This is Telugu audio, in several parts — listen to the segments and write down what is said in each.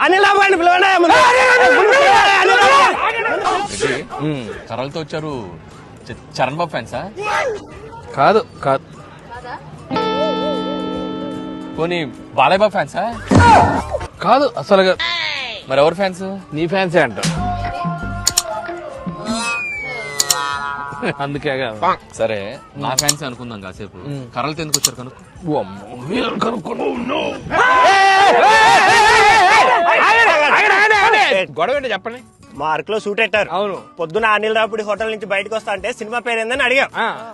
అనిల్ బాబు కర్రలతో వచ్చారు. చరణ్ బాబు ఫ్యాన్సా? కాదు కాదు. పోనీ బాలయ్య బాబు ఫ్యాన్సా? కాదు అసలు. మరి ఎవరు ఫ్యాన్స్? నీ ఫ్యాన్సే అంట. అందుకే కాదు. సరే నా ఫ్యాన్స్ అనుకుందాం కాసేపు. కర్రలతో ఎందుకు వచ్చారు కనుక్కో. గొడవ ఏంటి చెప్పండి. మార్క్ లో షూట్ పెట్టారు. అవును. పొద్దున అనిల్ రాపుడి హోటల్ నుంచి బయటకు వస్తా అంటే సినిమా పేరు ఏందని అడిగాం.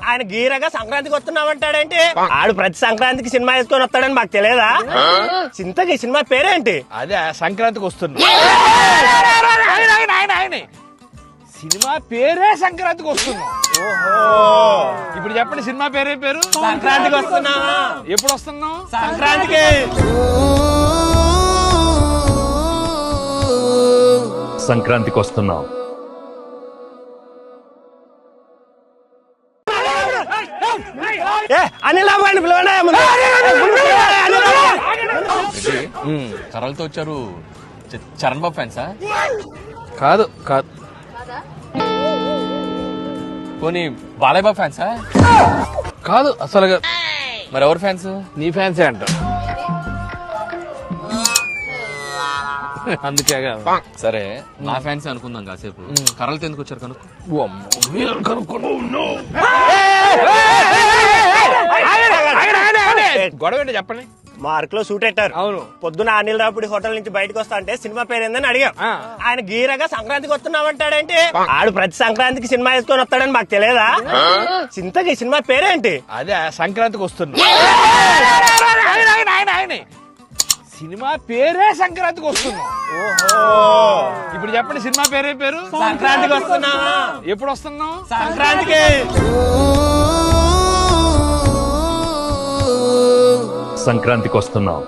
ఆయన గీరగా సంక్రాంతికి వస్తున్నామంటాడంటే ఆడు ప్రతి సంక్రాంతికి సినిమా వేసుకొని వస్తాడని మాకు తెలియదా? చింతకి సినిమా పేరేంటి? అదే సంక్రాంతికి వస్తున్నా. సినిమా పేరే సంక్రాంతికి వస్తున్నాం. ఇప్పుడు చెప్పండి సినిమా పేరే పేరు? సంక్రాంతికి వస్తున్నావా? ఎప్పుడు వస్తున్నాం? సంక్రాంతికి. సంక్రాంతికి వస్తున్నాం. అనిల్ బాబు కర్రలతో వచ్చారు. చరణ్ బాబు ఫ్యాన్సా? కాదు కాదు. పోనీ బాలయ్య బాబు ఫ్యాన్సా? కాదు అసలు. మరి ఎవరు ఫ్యాన్స్? నీ ఫ్యాన్సే అంట. అందుకే కాదు. సరే నా ఫ్యాన్స్ అనుకుందాం కాసేపు. కర్రలతో ఎందుకు వచ్చారు కనుక్కో. గొడవ ఏంటి చెప్పండి. మార్క్ లో షూట్ పెట్టారు. అవును. పొద్దున అనిల్ రాపుడి హోటల్ నుంచి బయటకు వస్తా అంటే సినిమా పేరు ఏందని అడిగాం. ఆయన గీరగా సంక్రాంతికి వస్తున్నామంటాడంటే ఆడు ప్రతి సంక్రాంతికి సినిమా వేసుకొని వస్తాడని మాకు తెలియదా? చింతకి సినిమా పేరేంటి? అదే సంక్రాంతికి వస్తున్నా. సినిమా పేరే సంక్రాంతికి వస్తున్నాం. ఇప్పుడు చెప్పండి సినిమా పేరే పేరు? సంక్రాంతికి వస్తున్నావా? ఎప్పుడు వస్తున్నాం? సంక్రాంతికి. సంక్రాంతికి వస్తున్నాం.